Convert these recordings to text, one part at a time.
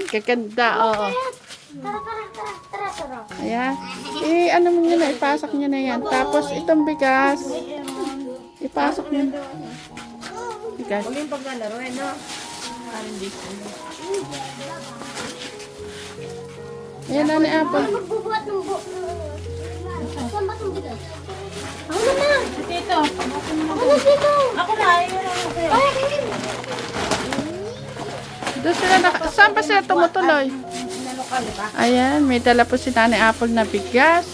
Kaganda, oo. Tara. Ayan. Ano mo nyo na, ipasok nyo na yan. Tapos itong bigas, ipasok nyo. Bigas. Huwag yung paglalaro, no? Parang di ko. Ayan, Nanay Apple. Magbubuhat ng buhok. Saan ba itong bigas? Ako naman! Dito. Ako na dito! Ako na, ayun na ako. Ay! Doon sila, saan pa sila tumutuloy? Nalokal, di ba? Ayan, may dala po si Nanay Apple na bigas.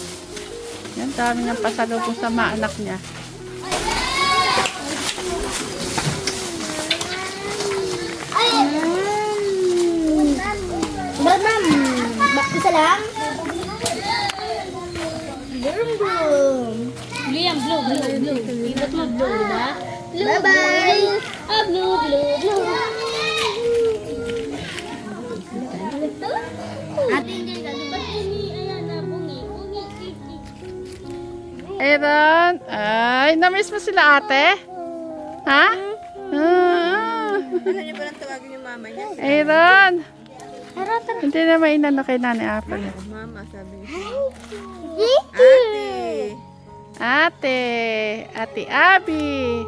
Yan, dami niyang pasalubong sa mga anak niya. Ay! Ma'am! Isa lang? Blue. Blue yan, blue. Ibot mo blue, diba? Bye-bye! Ah, blue. Ate, hindi ka. Ayan na, bungi. Aaron, ay, namiss mo sila ate? Ha? Alam niyo ba lang tawagin yung mama niya? Aaron, hindi na mainano kay Nanay Apple. Mama, sabi niya. Ate! Ate Abby.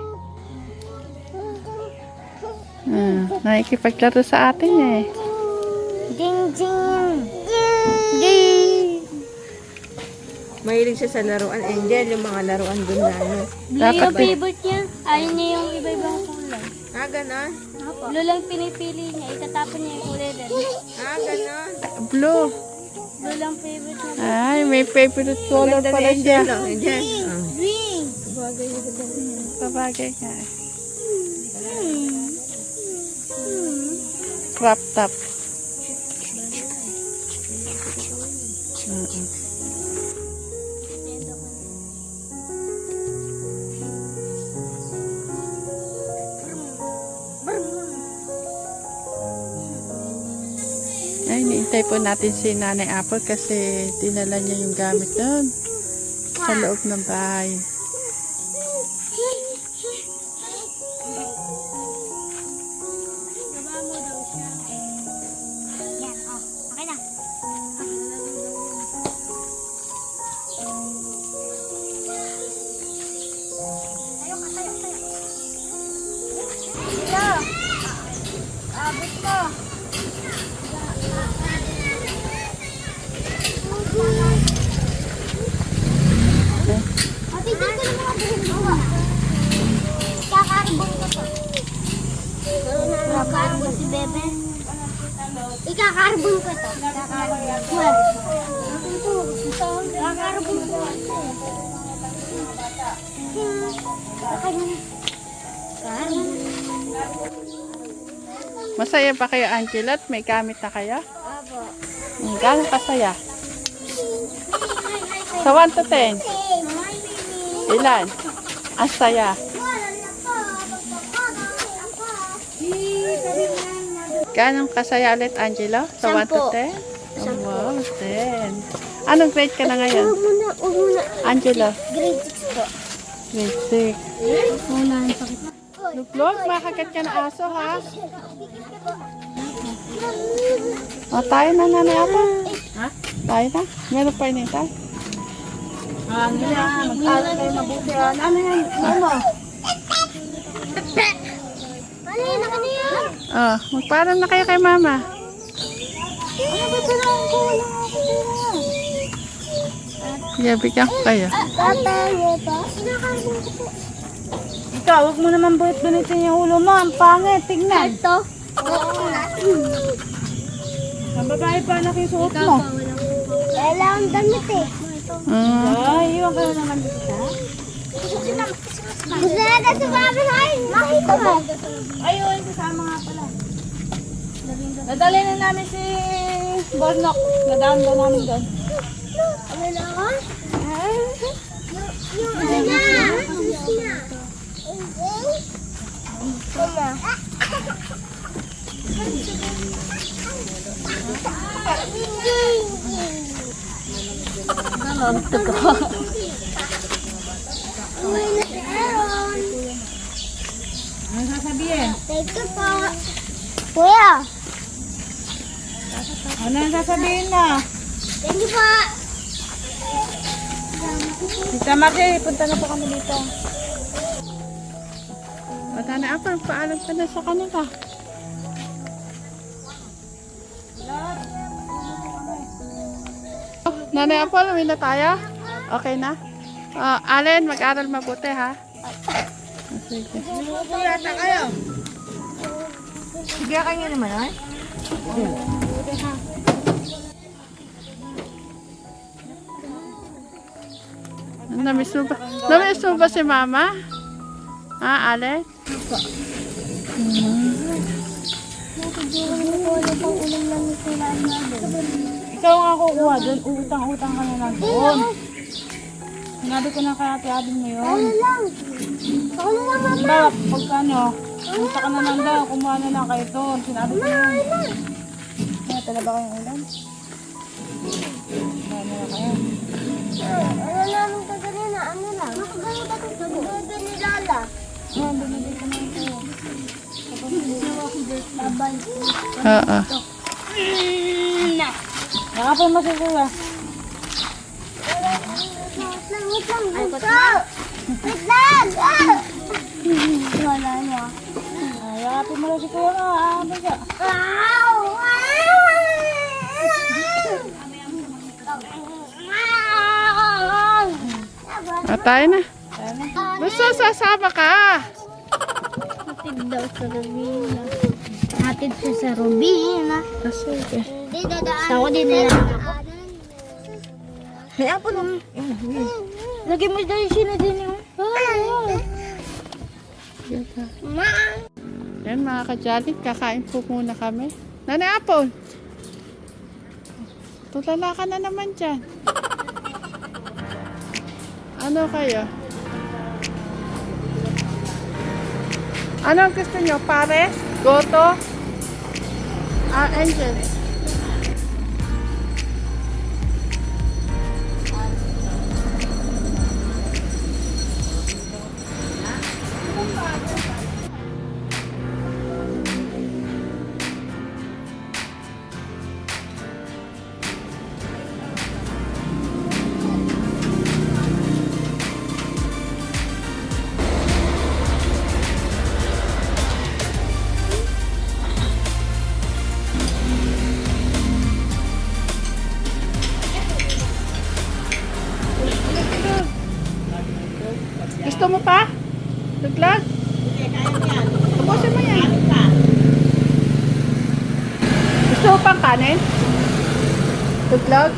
Nakikipaglaro sa atin eh. Ding, ding. Mahilig siya sa laruan. Angel, yung mga laruan dun na ano. Blue Dapat yung din. favorite niya. Ayaw niya yung iba-ibang kulay. Ganon? Blue lang pinipili niya. Itatapon niya yung kulay din. Ganon. Blue. Blue lang favorite niya. Ay, may favorite color Ganda ni pala siya. Angel, no? Angel. Green. Babagay nga. Crop top. Ay, niintay po natin si Nanay Apple kasi dinala niya yung gamit doon sa loob ng bahay. Baba mo daw siya. Yan, oh. Okay na. Abot mo. Ate, dito na mga buhok. Kakaribon ko to. Kakaribon si Bebe. Ikakaribon ko to. Kakaribon ko. Masaya ba kayo, Angela? At may gamit na kayo? Abo. Gano'ng kasaya? Sa 1 to 10? Ilan? Ang saya. Gano'ng kasaya ulit, Angelo? Sa 1 to 10? Oh, wow, 10. Anong grade ka na ngayon? Huwag muna. Angelo? Grade 6 po. Grade 6. Wala ang sakit. Luglog, makagat ka ng aso, ha? O, tayo na, Nanay Apple. Ha? Tayo na. Meron pa inintay. Angela, mag-aral kayo mabuti. Ano yan? Ano? Ano yun? Ano yun? Oh, magpaalam na kayo kay Mama. Ano ba ito lang ko? Wala nga ako Yeah, bigyan ko kayo. Tatayo ba? Sinakarbon ko po. Ikaw, huwag mo naman bulit-bulitin yung ulo mo. Ang pangit, tignan. Ito? Oo. Ang babae pa nakisuot mo. Kailangan damit eh. Ay, iwan ka na naman dito sa. Gusto natin sa babi namin. Makita mo. Ayun, kasama nga pala. Nadali na namin si Bornok. Nadaan daw namin doon. Ano na ako? Ano na? Mama. Ito ko. Ano sasabihin? Thank you po. Kuya. Ano ang sasabihin na? Thank you po. Tita Maki, punta na po kami dito. O, Nanay Apple, paalam ka na sa kanila. Oh, Nanay Apple, uwi na tayo? Okay na? Allen, mag-aral mabuti ha? Sige. Yata kayo. Sige, kayo naman, ay? Namiss mo ba? Namiss mo ba si Mama? Allen? Ikaw nga kukuha doon, utang-utang ka na lang doon. Sinabi ko na kay ate Abin mo yun. Ako na lang, mama. Ba, pagka ano, punta ka na lang daw, kumuha na lang kayo doon. Sinabi ko yun. Kaya talaga kayong ulam? Kaya na lang kayo. Ano namin kagaling na, ano lang. Nakagaling ba ito? Bebe ni Lala. Binili ko na ito. Laban. Oo. Nakapon mo si kuya. Wait lang. Wait lang! Wala niya. Nakapon mo lang si kuya ka. Ano ka? Tayo na. Kaya na. Basta sasama ka. Hatid daw sa Robina. Hatid siya sa Robina. Sige. Hindi dadaan. Ako din na lang. Kaya po lang. Lagay mo dahil siya na din yung... Yan mga kajalit, kakain po muna kami. Nanay Apple! Tulala ka na naman dyan. Ano kayo? Ano ang gusto nyo? Pares? Goto? Angel? Gusto mo pa? Tuglag? Tapusin mo yan. Gusto mo pang kanin? Tuglag?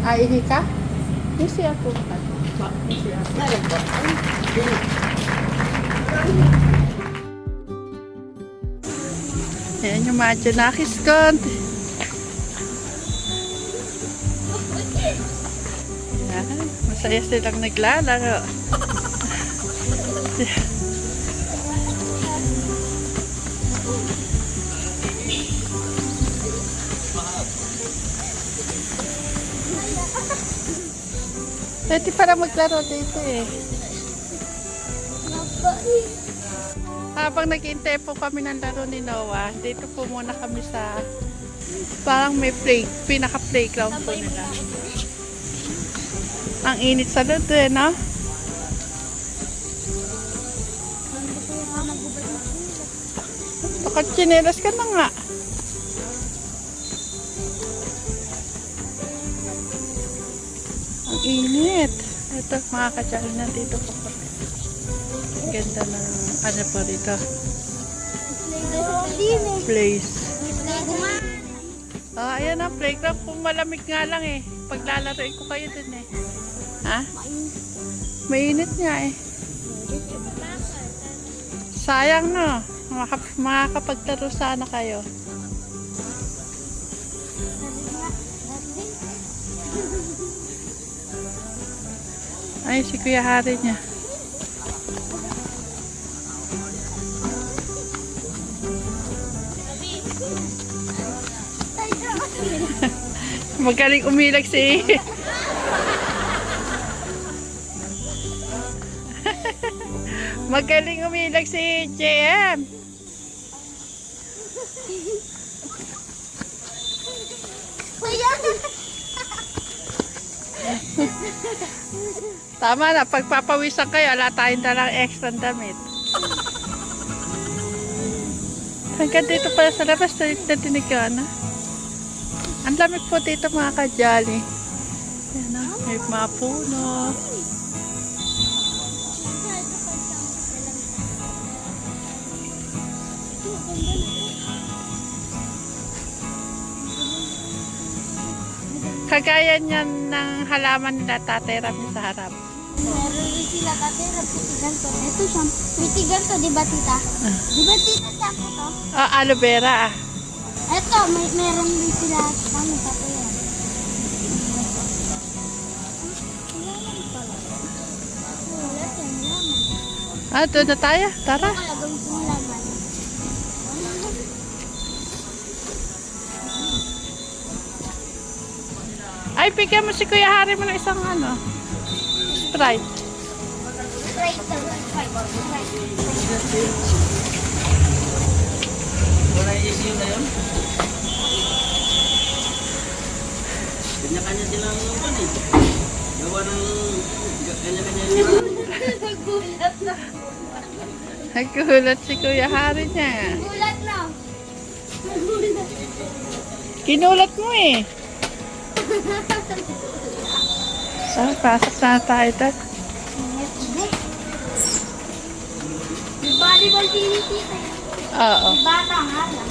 Ihi ka? Isi ako. Ayan yung mga Janakis ko. Masaya silang naglalaro. Pwede para maglaro dito eh. Habang nag-iintay po kami ng laro ni Noah, dito po muna kami sa parang may pinaka-playground po nila. Ang init sa loob eh, no? Baka tsinelas ka na nga. Ang init. Ito mga katsari, nandito po kami. Ang ganda ng ano po dito. Place. Ayan ang playground. Kung malamig nga lang eh. Paglalaroin ko kayo dun eh. Ha? Mainit nga eh. Sayang no. Makakapaglaro sana kayo. Ay, si Kuya Hari niya. Magaling umilag si Magaling umilag si JM. Kuya! Tama na, pagpapawisan kayo, ala tayong dalang extra damit. Hanggang dito pala sa labas, natinig ka na. Ang lamig po dito mga kajali. Yan na, may mga puno. Kagaya niyan ng halaman nila Tatay Rami sa harap. Meron rin sila katira, pitigan to. Ito siya, pitigan to, di ba tita? Di ba tita siya ko to? Aloe vera. Ito, meron din sila kami katira. Doon na tayo. Tara. Kaya gawin ko laman. Ay, bigyan mo si Kuya Hari mo ng isang Sprite. Right to right. Wala issue na yun. Kanya-kanya silang yun eh. Gawa ng kanya-kanya silang. Nagkuhulat si Kuya Hari niya. Gulat na. Kinulat mo eh. Pasok na tayo doon. Volleyball team tita. Oo. Bata nga lang.